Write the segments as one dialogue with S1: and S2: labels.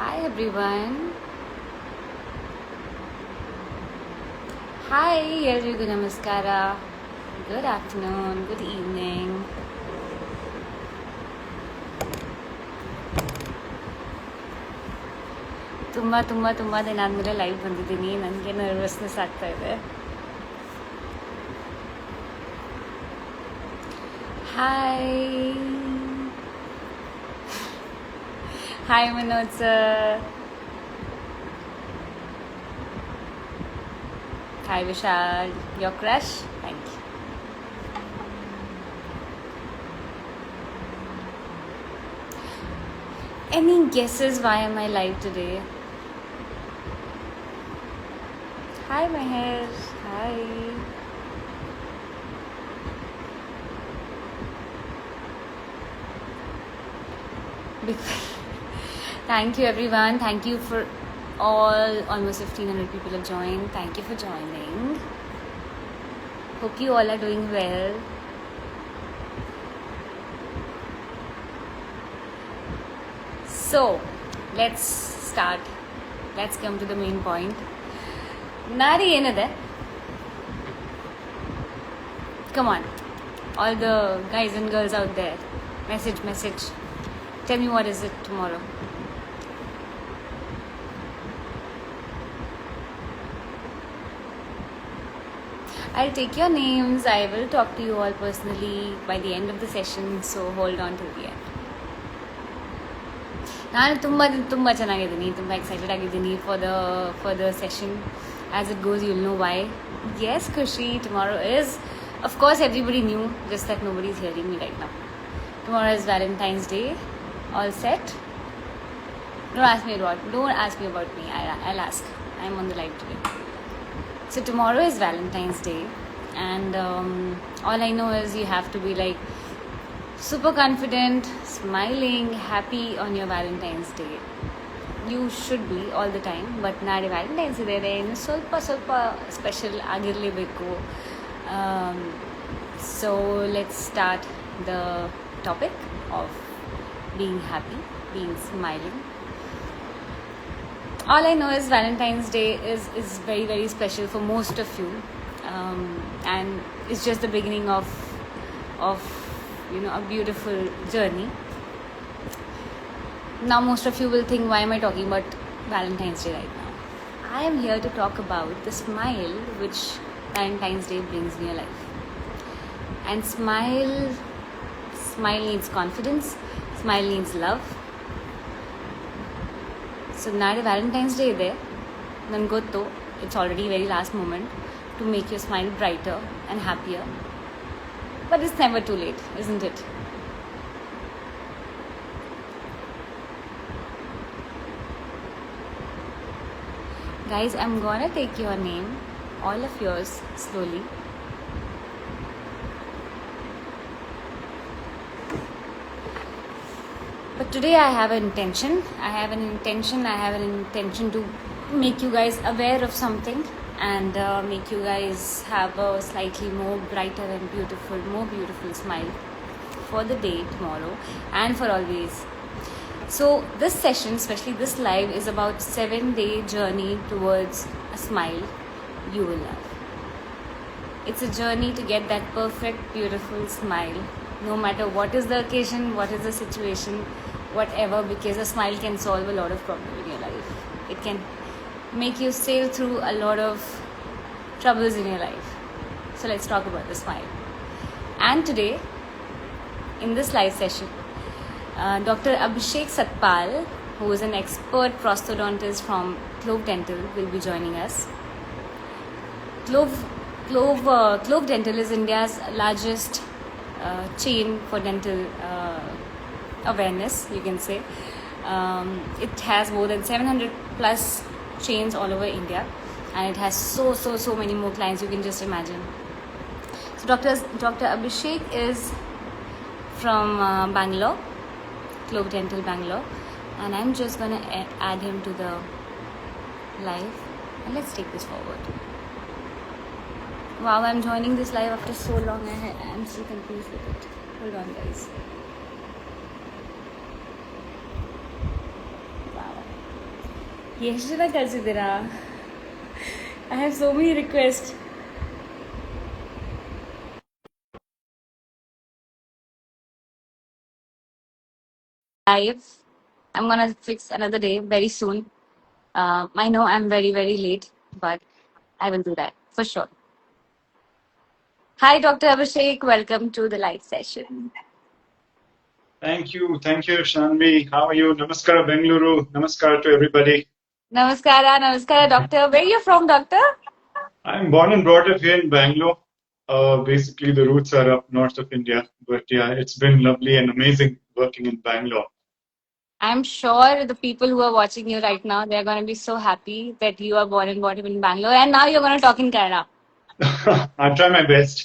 S1: Hi everyone. Hi ಎಲ್ರಿಗೂ ನಮಸ್ಕಾರ. Good afternoon, good evening. ತುಂಬ ದಿನ ಆದಮೇಲೆ ಲೈವ್ ಬಂದಿದ್ದೀನಿ. ನನಗೆ ನರ್ವಸ್ನೆಸ್ ಆಗ್ತಾ ಇದೆ. Hi Manoj sir. Hi Vishal. Your crush? Thank you. Any guesses why am I live today? Hi Meher. Hi. Thank you everyone. Thank you for almost 1500 people have joined. Thank you for joining. Hope you all are doing well. So let's start. Let's come to the main point. Nari enade? Come on, all the guys and girls out there, message. Tell me, what is it tomorrow? I'll take your names. I will talk to you all personally by the end of the session, so hold on till the end. ನಾನು ತುಂಬ ಚೆನ್ನಾಗಿದ್ದೀನಿ, ತುಂಬ excited ಆಗಿದ್ದೀನಿ for the session. As it goes, you'll know why. Yes, Khushi, tomorrow is, of course everybody knew, just that nobody's hearing me right now. Tomorrow is Valentine's Day. All set? Don't ask me about me. I'll ask. I'm on the live today. So tomorrow is Valentine's Day, and all I know is you have to be like super confident, smiling, happy on your Valentine's Day. You should be all the time, but naade Valentine's Day ಇನ್ನು ಸ್ವಲ್ಪ special ಆಗಿರಲೇಬೇಕು. So let's start the topic of being happy, being smiling. All I know is Valentine's Day is very, very special for most of you, and it's just the beginning of a beautiful journey. Now most of you will think, why am I talking about Valentine's Day right now? I am here to talk about the smile which Valentine's Day brings in your life. And smile needs confidence, smile needs love. So ನಾಳೆ Valentine's day ಇದೆ. ನನಗೆ ಗೊತ್ತು, it's already very last moment to make your smile brighter and happier. But it's never too late, isn't it? Guys, I'm gonna take your name, all of yours, slowly. But today I have an intention. I have an intention to make you guys aware of something and make you guys have a slightly more brighter and more beautiful smile for the day tomorrow and for always. So this session, especially this live, is about 7-day journey towards a smile you will love. It's a journey to get that perfect, beautiful smile, no matter what is the occasion, what is the situation, whatever, because a smile can solve a lot of problems in your life. It can make you sail through a lot of troubles in your life. So let's talk about the smile. And today, in this live session, Dr. Abhishek Satpal, who is an expert prosthodontist from Clove Dental, will be joining us. Clove Dental is India's largest chain for dental awareness, you can say. It has more than 700 plus chains all over India, and it has so many more clients, you can just imagine. So Dr. Abhishek is from Bangalore, Clove Dental Bangalore, and I'm just gonna add him to the live, and let's take this forward. Wow, I'm joining this live after so long. I'm still confused with it. Hold on, guys. Wow. ಎಷ್ಟು ಜನ ಕಳ್ಸಿದ್ದೀರಾ? I have so many requests. Live. I'm gonna fix another day very soon. I know I'm very, very late, but I will do that for sure. Hi, Dr. Abhishek. Welcome to the live session.
S2: Thank you, Shanvi. How are you? Namaskara, Bengaluru. Namaskara to everybody.
S1: Namaskara, namaskara, doctor. Where you from, doctor?
S2: I'm born and brought up here in Bangalore. Basically, the roots are up north of India, but yeah, it's been lovely and amazing working in Bangalore.
S1: I'm sure the people who are watching you right now, they're going to be so happy that you are born and brought up in Bangalore, and now you're going to talk in Kannada.
S2: I'll try my best.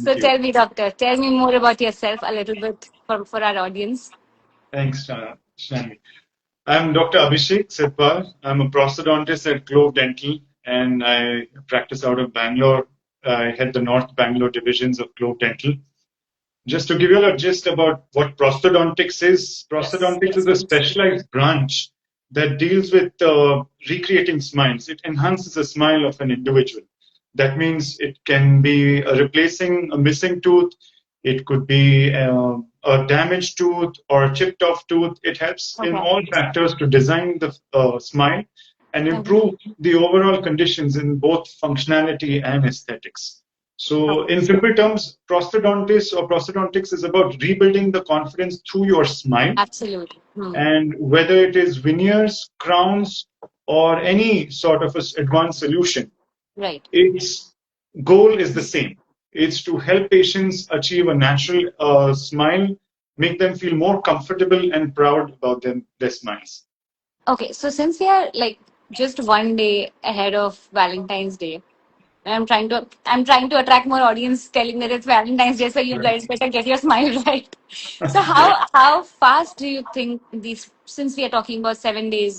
S1: So
S2: Thank you.
S1: tell me, doctor, tell me more about yourself a little bit for our audience.
S2: Thanks, Shanvi. I'm Dr. Abhishek Setpal. I'm a prosthodontist at Clove Dental, and I practice out of Bangalore. I head the North Bangalore divisions of Clove Dental. Just to give you a gist about what prosthodontics is,
S1: Yes,
S2: prosthodontics
S1: yes,
S2: is a
S1: please.
S2: specialized branch that deals with recreating smiles. It enhances the smile of an individual. That means it can be replacing a missing tooth, it could be a damaged tooth or a chipped off tooth. It helps in
S1: Okay.
S2: all factors to design the smile and
S1: Okay.
S2: improve the overall conditions in both functionality and aesthetics. So,
S1: Okay.
S2: in simple terms, prosthodontist or prosthodontics is about rebuilding the confidence through your smile.
S1: Absolutely.
S2: And whether it is veneers, crowns, or any sort of advanced solution,
S1: Right.
S2: its goal is the same. It's to help patients achieve a natural smile, make them feel more comfortable and proud about their smiles.
S1: Okay, so since we are like just one day ahead of Valentine's Day, and I'm trying to attract more audience, telling that it's Valentine's Day, so you
S2: Right.
S1: guys better get your smile right. So how fast do you think these? Since we are talking about 7 days,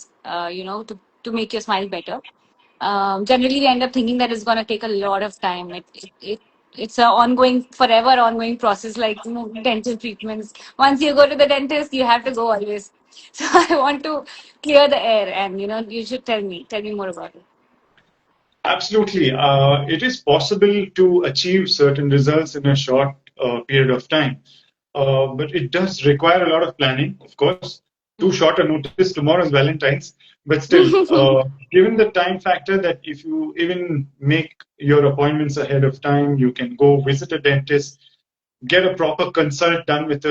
S1: to make your smile better. Generally, we end up thinking that it's going to take a lot of time. It's a ongoing, forever ongoing process, like dental treatments. Once you go to the dentist, you have to go always. So I want to clear the air, and you should tell me more about it.
S2: Absolutely. It is possible to achieve certain results in a short period of time. But it does require a lot of planning, of course. Too
S1: Hmm.
S2: short a notice, tomorrow is Valentine's. But still, given the time factor that if you even make your appointments ahead of time, you can go visit a dentist, get a proper consult done with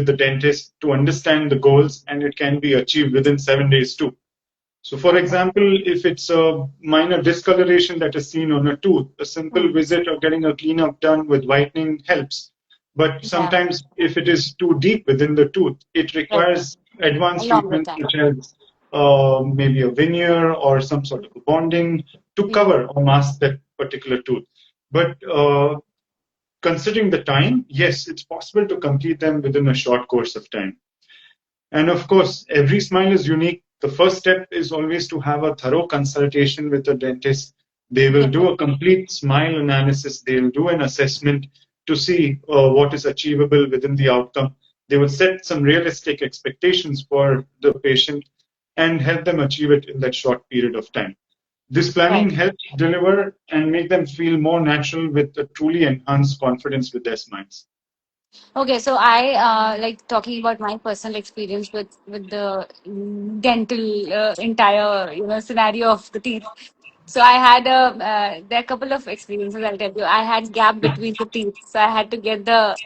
S2: the dentist to understand the goals, and it can be achieved within 7 days too. So, for
S1: Okay.
S2: example, if it's a minor discoloration that is seen on a tooth, a simple
S1: Hmm.
S2: visit or getting a cleanup done with whitening helps. But
S1: Yeah.
S2: sometimes, if it is too deep within the tooth, it
S1: Right.
S2: requires
S1: A
S2: advanced
S1: longer
S2: treatments
S1: time.
S2: such as maybe a veneer or some sort of a bonding to
S1: Hmm.
S2: cover or mask that particular tooth. But considering the time, yes, it's possible to complete them within a short course of time. And of course, every smile is unique. The first step is always to have a thorough consultation with a dentist. They will do a
S1: Definitely.
S2: complete smile analysis. They'll do an assessment to see what is achievable within the outcome. They will set some realistic expectations for the patient and help them achieve it in that short period of time. This planning
S1: Right.
S2: helps deliver and make them feel more natural with a truly enhanced confidence with their smiles.
S1: Okay, so I like talking about my personal experience with the dental entire scenario of the teeth. So I had there are a couple of experiences I'll tell you. I had gap between the teeth, so I had to get the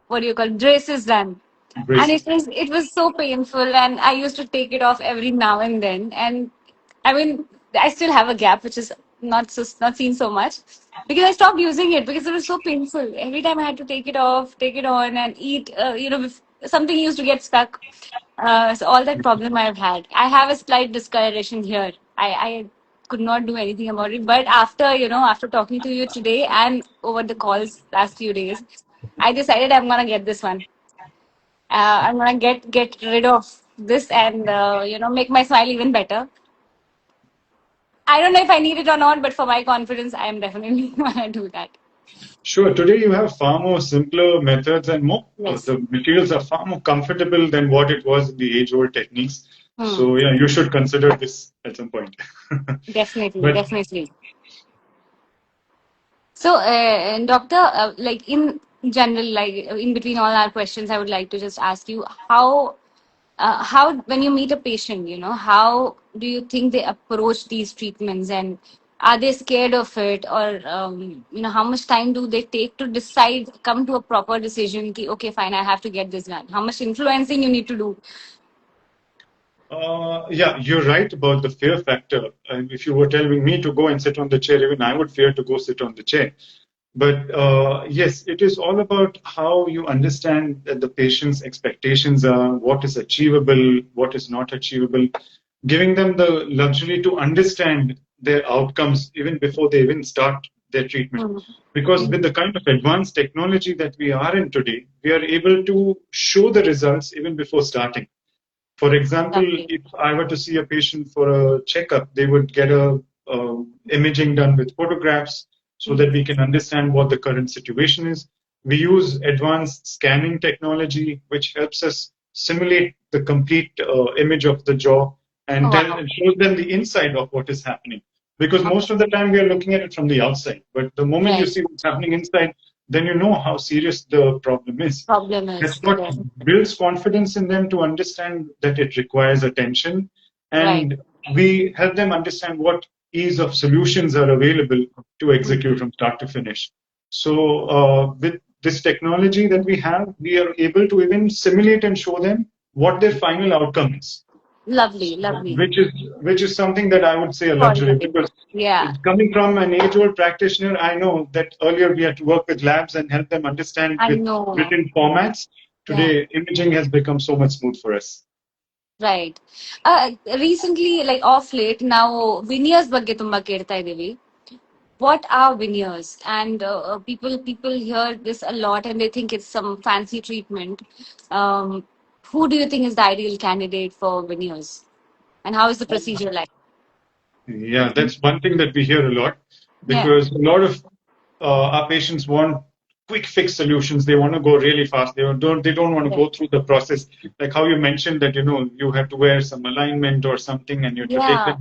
S1: what do you call braces done, and
S2: Braces.
S1: it was so painful, and I used to take it off every now and then, and I mean I still have a gap which is not seen so much because I stopped using it because it was so painful. Every time I had to take it off, take it on, and eat, if something used to get stuck. So all that problem I've had, I have a slight discoloration here. I could not do anything about it. But after talking to you today and over the calls last few days, I decided I'm gonna get this one. I'm gonna get rid of this and make my smile even better. I don't know if I need it or not, but for my confidence, I am definitely gonna do that.
S2: Sure. Today you have far more simpler methods and more
S1: Yes.
S2: the materials are far more comfortable than what it was in the age-old techniques.
S1: Hmm.
S2: So yeah, you should consider this at some point.
S1: Definitely,
S2: But
S1: definitely. So, doctor, like in general, like in between all our questions, I would like to just ask you how when you meet a patient, how do you think they approach these treatments, and are they scared of it, or how much time do they take to decide, come to a proper decision? Ki, okay, fine, I have to get this done. How much influencing you need to do?
S2: yeah, you're right about the fear factor. And if you were telling me to go and sit on the chair, even I would fear to go sit on the chair. But yes, it is all about how you understand that the patient's expectations are, what is achievable, what is not achievable, giving them the luxury to understand their outcomes even before they even start their treatment.
S1: Hmm.
S2: Because
S1: Hmm.
S2: with the kind of advanced technology that we are in today, we are able to show the results even before starting. For example,
S1: Lovely.
S2: if I were to see a patient for a checkup, they would get a imaging done with photographs so
S1: Hmm.
S2: that we can understand what the current situation is. We use advanced scanning technology, which helps us simulate the complete image of the jaw and
S1: Oh,
S2: tell
S1: wow.
S2: and shows them the inside of what is happening. Because
S1: Okay.
S2: most of the time we are looking at it from the outside, but the moment you
S1: Right.
S2: see what's happening inside, then you know how serious the problem is.
S1: Problem
S2: That's
S1: is
S2: what
S1: correct.
S2: builds confidence in them to understand that it requires attention.
S1: Right.
S2: And we help them understand what ease of solutions are available to
S1: Hmm.
S2: execute from start to finish. So, with this technology that we have, we are able to even simulate and show them what their final outcome is.
S1: Lovely,
S2: So,
S1: lovely.
S2: which is something that I would say a luxury
S1: Quality.
S2: because
S1: Yeah,
S2: coming from an age-old practitioner, I know that earlier we had to work with labs and help them understand
S1: I
S2: with
S1: know.
S2: written formats.
S1: Yeah,
S2: Today, imaging has become so much smooth for us.
S1: right. Recently, like off late, now veneers ಬಗ್ಗೆ ತುಂಬಾ ಕೇಳ್ತಾ ಇದೀವಿ. What are veneers? And people hear this a lot, and they think it's some fancy treatment. Um, who do you think is the ideal candidate for veneers? And how is the procedure like?
S2: Yeah, that's one thing that we hear a lot
S1: Yeah,
S2: because a lot of our patients want quick fix solutions. They want to go really fast. They don't want to
S1: right.
S2: go through the process. Like how you mentioned that you have to wear some alignment or something and you have to take
S1: Yeah,
S2: it.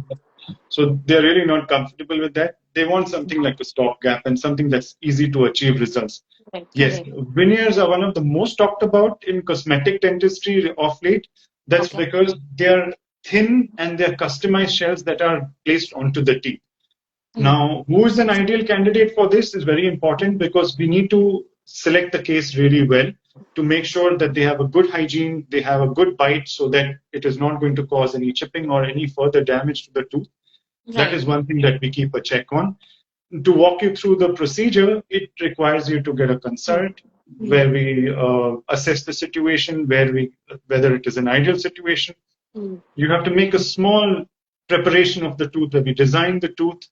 S2: So they're really not comfortable with that. They want something like a stopgap and something that's easy to achieve results.
S1: correct,
S2: Yes,
S1: correct.
S2: veneers are one of the most talked about in cosmetic dentistry of late. That's
S1: Okay.
S2: because they're thin and they're customized shells that are placed onto the teeth.
S1: Hmm.
S2: Now, who is an ideal candidate for this is very important because we need to select the case really well to make sure that they have a good hygiene, they have a good bite so that it is not going to cause any chipping or any further damage to the tooth. That
S1: Right.
S2: is one thing that we keep a check on. To walk you through the procedure, it requires you to get a
S1: Hmm.
S2: consult
S1: Hmm.
S2: where we assess the situation, whether it is an ideal situation.
S1: Hmm.
S2: You have to make a small preparation of the tooth where we design the tooth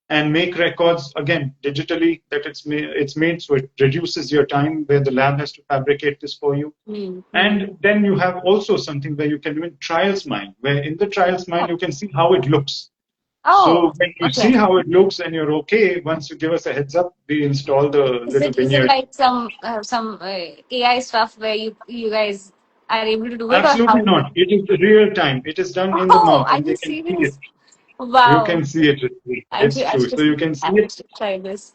S2: and make records again digitally that it's made so it reduces your time where the lab has to fabricate this for you.
S1: Hmm. Hmm.
S2: And then you have also something where you can do trial smile, where in the trial smile
S1: Oh,
S2: you can see how it looks.
S1: oh,
S2: So when you
S1: okay.
S2: see how it looks and you're okay, once you give us a heads up, we install the little
S1: Is it
S2: veneer.
S1: like some AI stuff where you guys are able to do it, or
S2: Absolutely
S1: how is it?
S2: not. It is real time. It is done in the
S1: Oh,
S2: mouth
S1: are
S2: and
S1: you
S2: they can see it.
S1: serious?
S2: You
S1: Wow.
S2: can see it. It's
S1: I
S2: true.
S1: should
S2: So you can see
S1: I
S2: it
S1: should try this.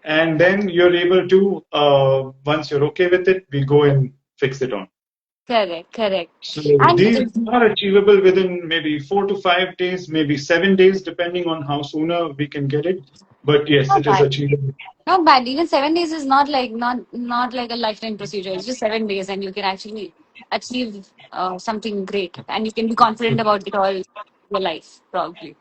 S2: and then you're able to, once you're okay with it, we go and fix it on.
S1: Correct, correct.
S2: So
S1: And
S2: these are achievable within maybe 4 to 5 days, maybe 7 days, depending on how sooner we can get it. But yes,
S1: not
S2: it is
S1: bad.
S2: achievable.
S1: Not bad. Even 7 days is not like a lifetime procedure. It's just 7 days, and you can actually achieve something great, and you can be confident about it all your life, probably.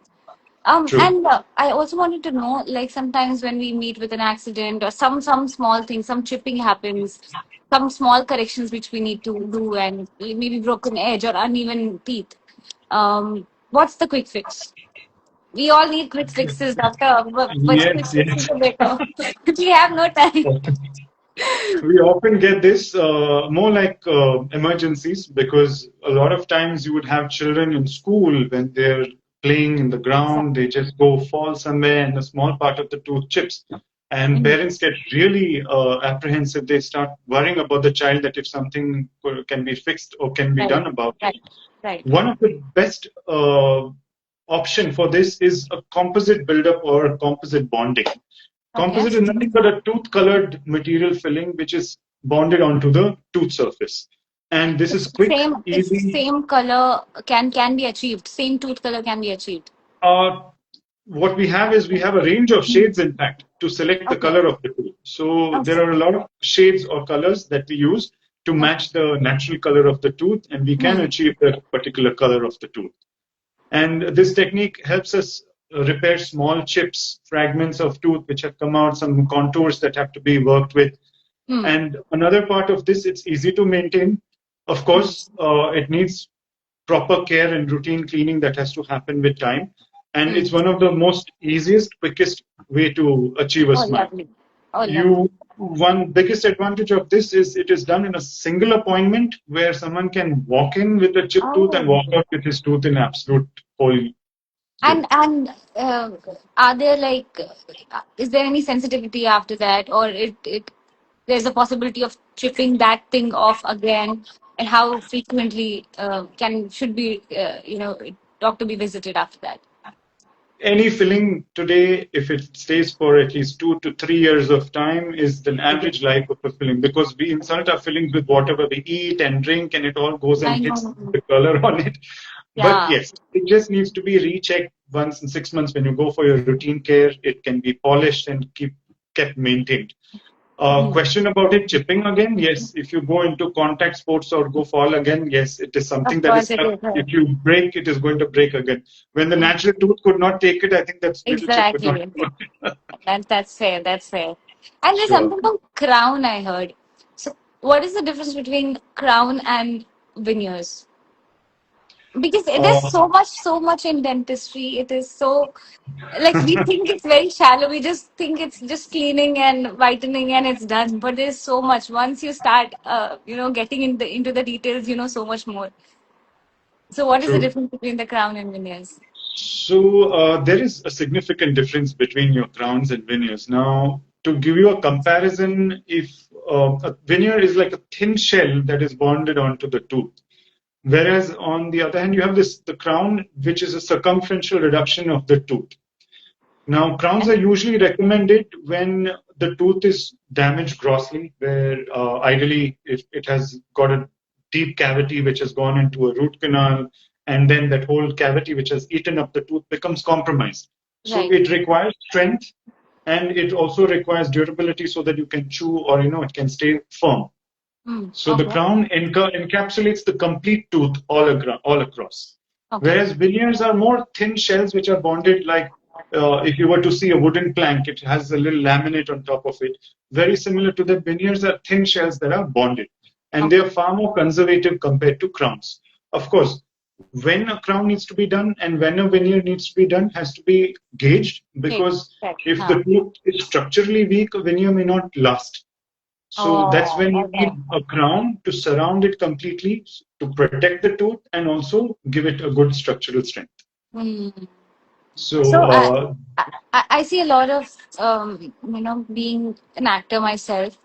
S2: True.
S1: And I also wanted to know, like sometimes when we meet with an accident or some small thing, some chipping happens, some small corrections which we need to do, and maybe broken edge or uneven teeth. What's the quick fix? We all need quick fixes, doctor. Which quick
S2: Yes,
S1: fixes
S2: yes.
S1: are better? We have no time.
S2: We often get this more like emergencies because a lot of times you would have children in school when they're playing in the ground, they just go fall somewhere and a small part of the tooth chips. And parents get really apprehensive. They start worrying about the child, that if something can be fixed or can be done about it.
S1: Right.
S2: One of the best option for this is a composite buildup or a composite bonding. Composite is nothing but a tooth-colored material filling which is bonded onto the tooth surface. And this is quick, easy.
S1: Same color can be achieved. Same tooth color can be achieved.
S2: What we have is we have a range of shades, in fact, to select the color of the tooth. So there are a lot of shades or colors that we use to match the natural color of the tooth, and we can achieve that particular color of the tooth. And this technique helps us repair small chips, fragments of tooth which have come out, some contours that have to be worked with. And another part of this, it's easy to maintain. Of course, it needs proper care and routine cleaning that has to happen with time. And it's one of the most easiest, quickest way to achieve a smile. One biggest advantage of this is it is done in a single appointment where someone can walk in with a chipped tooth and walk out with his tooth in absolute whole.
S1: And are there like, is there any sensitivity after that, or there's a possibility of chipping that thing off again? And how frequently should be doctor be visited after that?
S2: Any filling today, if it stays for at least 2 to 3 years of time, is the average life of a filling, because we insert our fillings with whatever we eat and drink, and it all goes and hits the color on it. But yes, it just needs to be rechecked once in 6 months when you go for your routine care. It can be polished and kept maintained. Question about it chipping again? Yes, if you go into contact sports or go fall again, yes, it is something that is, if you break, it is going to break again. When the natural tooth could not take it, I think that's
S1: exactly. That's fair. That's fair. And there's something about crown, I heard. So, what is the difference between crown and veneers? Because there's so much in dentistry. It is so, like, we think it's very shallow. We just think it's just cleaning and whitening and it's done. But there's so much. Once you start, getting into the details, you know so much more. So what is the difference between the crown and veneers?
S2: So there is a significant difference between your crowns and veneers. Now, to give you a comparison, if a veneer is like a thin shell that is bonded onto the tooth, whereas on the other hand, you have the crown, which is a circumferential reduction of the tooth. Now, crowns are usually recommended when the tooth is damaged grossly, where ideally it has got a deep cavity which has gone into a root canal, and then that whole cavity which has eaten up the tooth becomes compromised. So it requires strength, and it also requires durability so that you can chew or it can stay firm. So the crown encapsulates the complete tooth all across. Whereas veneers are more thin shells which are bonded, like if you were to see a wooden plank, it has a little laminate on top of it. Very similar to that, veneers are thin shells that are bonded, and they are far more conservative compared to crowns. Of course, when a crown needs to be done and when a veneer needs to be done has to be gauged, because if the tooth is structurally weak, a veneer may not last. So that's when you need a crown to surround it completely to protect the tooth and also give it a good structural strength.
S1: So I see a lot of, being an actor myself,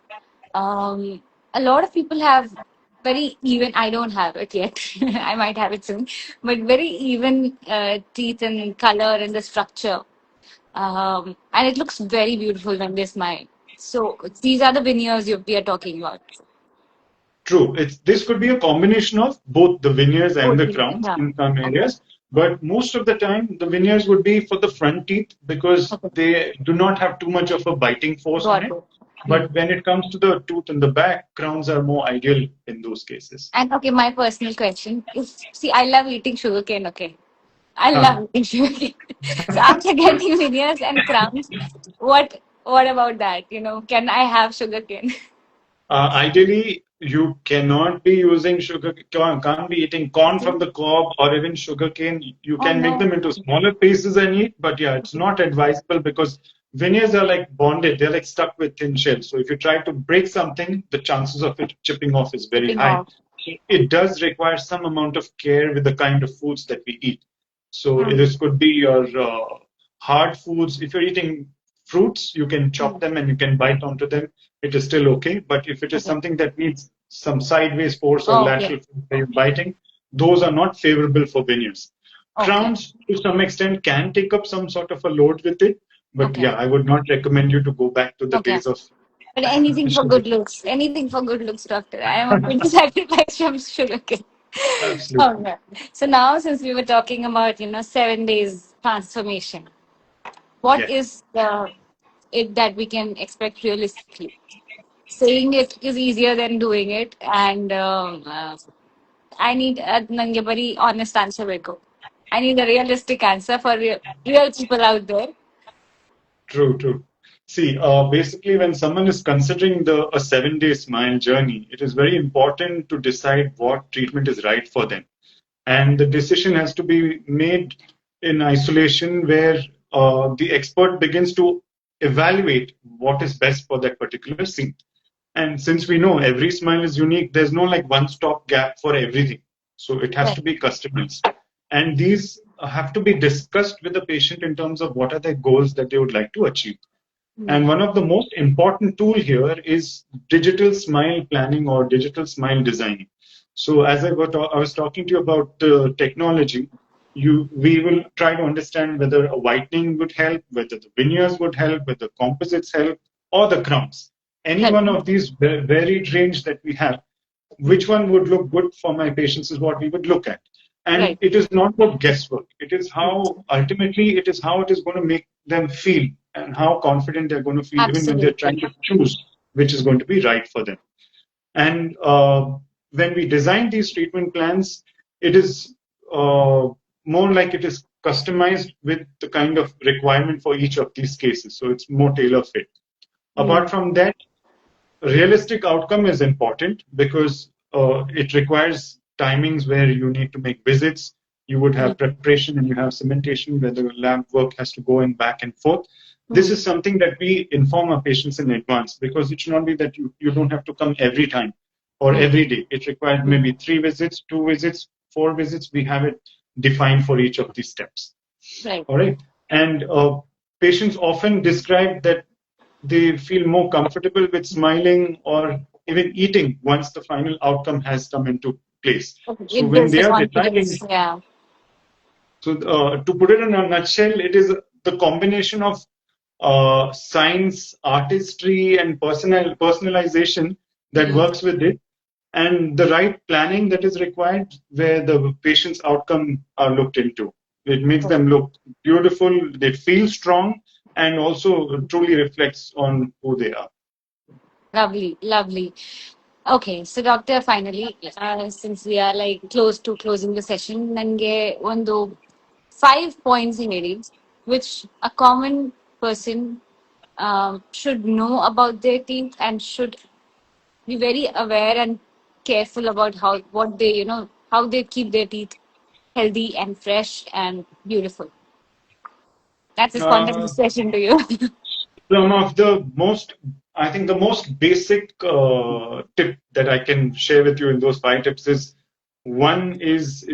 S1: a lot of people have very even, I don't have it yet, I might have it soon, but very even teeth and color and the structure. And it looks very beautiful when they smile. So these are the veneers we are talking about.
S2: True. This could be a combination of both the veneers and the crowns in some areas. But most of the time, the veneers would be for the front teeth because they do not have too much of a biting force on it. But when it comes to the tooth in the back, crowns are more ideal in those cases.
S1: And my personal question is, see, I love eating sugarcane, I love eating sugarcane. So after getting veneers and crowns, what about that? Can I have sugarcane?
S2: Ideally, you cannot be using can't be eating corn from the cob or even sugarcane. You can make them into smaller pieces and eat, but it's not advisable because veneers are like bonded. They're like stuck with thin shells. So if you try to break something, the chances of it chipping off is very high. It does require some amount of care with the kind of foods that we eat. So this could be your hard foods. If you're eating fruits, you can chop them and you can bite onto them. It is still okay. But if it is something that needs some sideways force or lateral force where you're biting, those are not favorable for veneers. Crowns, to some extent, can take up some sort of a load with it. But yeah, I would not recommend you to go back to the days of.
S1: But anything for good looks. Anything for good looks, doctor. I am going to sacrifice from sugarcane.
S2: Absolutely.
S1: Okay. So now, since we were talking about 7 days transformation, what
S2: Yeah.
S1: is it that we can expect realistically? Saying it is easier than doing it, and I need a nange bari honest answer. Veko. I need a realistic answer for real people out there.
S2: True, true. See, basically, when someone is considering a 7 day smile journey, it is very important to decide what treatment is right for them. And the decision has to be made in isolation where the expert begins to evaluate what is best for that particular scene. And since we know every smile is unique, there's no like one stop gap for everything. So it has to be customized. And these have to be discussed with the patient in terms of what are their goals that they would like to achieve. And one of the most important tool here is digital smile planning or digital smile designing. So as I was talking to you about the technology, we will try to understand whether a whitening would help, whether the veneers would help, whether composites help, or the crowns. Any one of these varied range that we have, which one would look good for my patients is what we would look at. And it is not about guesswork. It is how ultimately it is how it is going to make them feel and how confident they're going to feel even when they're trying to choose which is going to be right for them. And when we design these treatment plans, it is more like it is customized with the kind of requirement for each of these cases. So it's more tailor fit. Apart from that, realistic outcome is important because it requires timings where you need to make visits. You would have preparation and you have cementation where the lab work has to go in back and forth. This is something that we inform our patients in advance because it should not be that you don't have to come every time or every day. It requires maybe 3 visits, 2 visits, 4 visits. We have it defined for each of these steps.
S1: Right.
S2: All right. And patients often describe that they feel more comfortable with smiling or even eating once the final outcome has come into place. So when they are deciding, so to put it in a nutshell, it is the combination of science, artistry, and personalization that works with it, and the right planning that is required where the patient's outcome are looked into. It makes them look beautiful, they feel strong, and also truly reflects on who they are.
S1: Lovely, lovely. Okay, so doctor, finally, since we are like close to closing the session, nange ಒಂದು 5 points ಹೇಳಿ which a common person should know about their teeth and should be very aware and careful about how they keep their teeth healthy and fresh and beautiful. That's a spontaneous question to you.
S2: Some of the most, I think the most basic tip that I can share with you in those 5 tips is one is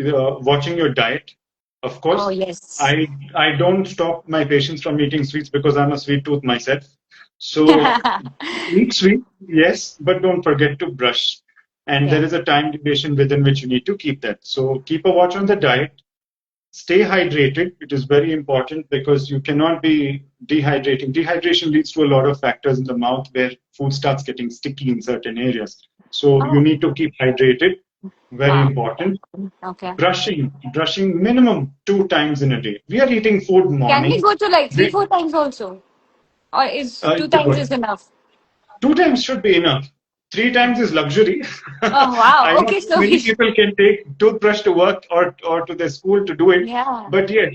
S2: watching your diet. Of course,
S1: yes.
S2: I don't stop my patients from eating sweets because I'm a sweet tooth myself. So eat sweet, yes, but don't forget to brush. And there is a time duration within which you need to keep that. So keep a watch on the diet. Stay hydrated. It is very important because you cannot be dehydrating. Dehydration leads to a lot of factors in the mouth where food starts getting sticky in certain areas. So you need to keep hydrated. Very important.
S1: Okay.
S2: Brushing minimum 2 times in a day. We are eating food morning.
S1: Can we go to like 3-4 times also? Or is 2 times is enough?
S2: 2 times should be enough. 3 times is luxury.
S1: Oh wow!
S2: I
S1: Okay,
S2: know
S1: so
S2: many people can take toothbrush to work or to their school to do it.
S1: Yeah.
S2: But yes,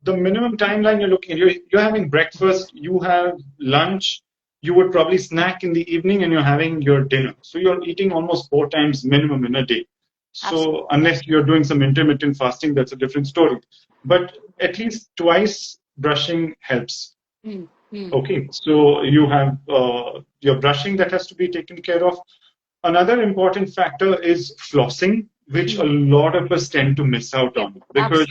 S2: the minimum timeline you're looking at, you're having breakfast, you have lunch, you would probably snack in the evening, and you're having your dinner. So you're eating almost 4 times minimum in a day. So unless you're doing some intermittent fasting, that's a different story. But at least twice brushing helps. Okay, so you have your brushing that has to be taken care of. Another important factor is flossing, which a lot of us tend to miss out on because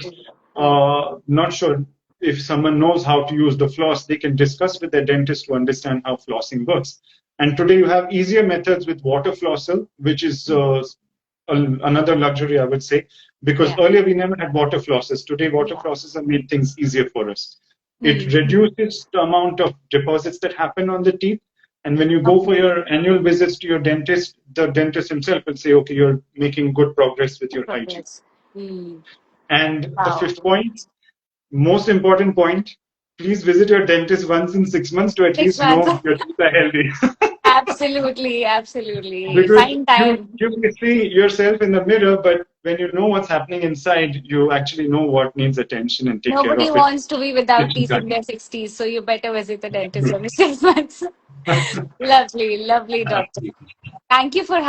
S2: not sure. if someone knows how to use the floss, they can discuss with their dentist to understand how flossing works. And today you have easier methods with water flossal, which is another luxury, I would say, because
S1: Yeah.
S2: earlier we never had water flosses. Today, water
S1: Yeah.
S2: flosses have made things easier for us. It
S1: Hmm.
S2: reduces the amount of deposits that happen on the teeth. And when you go for
S1: Okay.
S2: your annual visits to your dentist, the dentist himself will say, okay, you're making good progress with your hygiene.
S1: Progress. Hmm.
S2: And the
S1: Wow.
S2: fifth point, most important point, please visit your dentist once in 6 months to at
S1: 6
S2: least
S1: months.
S2: know your teeth are healthy.
S1: Absolutely. Absolutely.
S2: Because
S1: Find
S2: you
S1: time.
S2: you may see yourself in the mirror, but when you know what's happening inside, you actually know what needs attention and take care
S1: Nobody
S2: of it.
S1: wants to be without
S2: Which is
S1: teeth in their 60s, so you better visit the dentist every 6 months. Lovely, lovely, doctor. Thank you for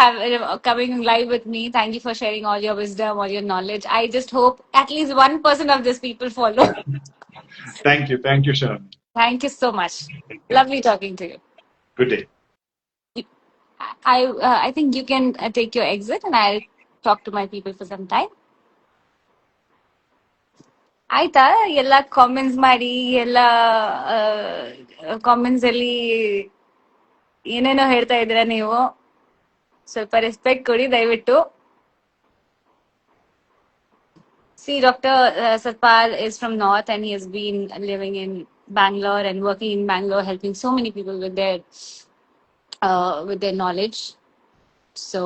S1: coming live with me. Thank you for sharing all your wisdom, all your knowledge. I just hope at least 1% of these people follow.
S2: Thank you, Sharon.
S1: Thank you so much.
S2: Take care.
S1: Lovely talking to you.
S2: Good day.
S1: I think you can take your exit, and I'll talk to my people for some time. ಆಯ್ತಾ ಎಲ್ಲ comments ಮಾಡಿ ಎಲ್ಲ comments ಅಲ್ಲಿ ಏನೇನೋ ಹೇಳ್ತಾ ಇದ್ದೀರಾ ನೀವು ಸ್ವಲ್ಪ ರೆಸ್ಪೆಕ್ಟ್ ಕೊಡಿ ದಯವಿಟ್ಟು. See, Dr. Satpal is from North and he has been living in Bangalore and working in Bangalore, helping so many people with their knowledge. So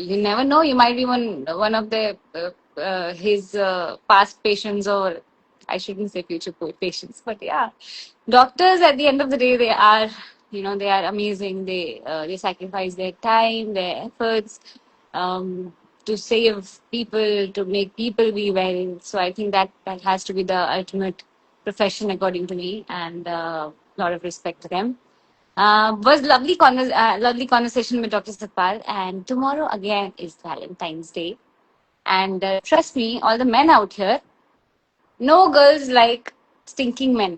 S1: you never know. You might be one of the his past patients, or I shouldn't say future patients, but yeah, doctors at the end of the day they are, they are amazing. They sacrifice their time, their efforts, um, to save people, to make people be well. So I think that has to be the ultimate profession according to me, and a lot of respect to them. Was lovely conversation with Dr. Satpal. And tomorrow again is Valentine's Day. And trust me, all the men out here, no girls like stinking men.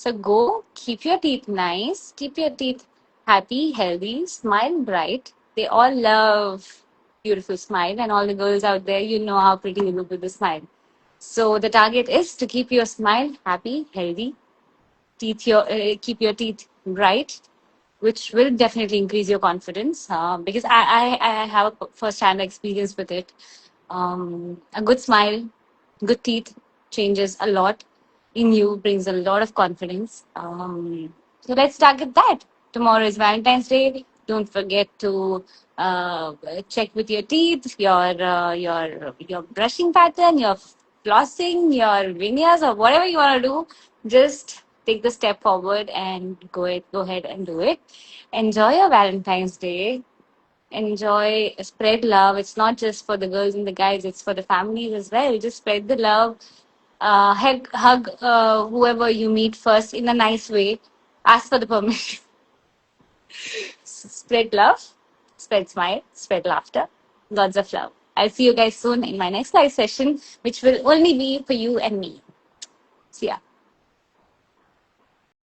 S1: So go, keep your teeth nice, keep your teeth happy, healthy, smile bright. They all love beautiful smile, and all the girls out there, you know how pretty you look with the smile. So the target is to keep your smile happy, healthy, keep your teeth bright, which will definitely increase your confidence, because I have a first-hand experience with it. A good smile, good teeth changes a lot in you, brings a lot of confidence. So let's target that. Tomorrow is Valentine's Day. Don't forget to check with your teeth, your brushing pattern, your flossing, your veneers, or whatever you want to do. Just take the step forward and go ahead and do it. Enjoy your Valentine's Day. Enjoy, spread love. It's not just for the girls and the guys, it's for the families as well. Just spread the love. Hug whoever you meet first in a nice way. Ask for the permission. Spread love, spread smile, spread laughter. Lots of love. I'll see you guys soon in my next live session, which will only be for you and me. See ya.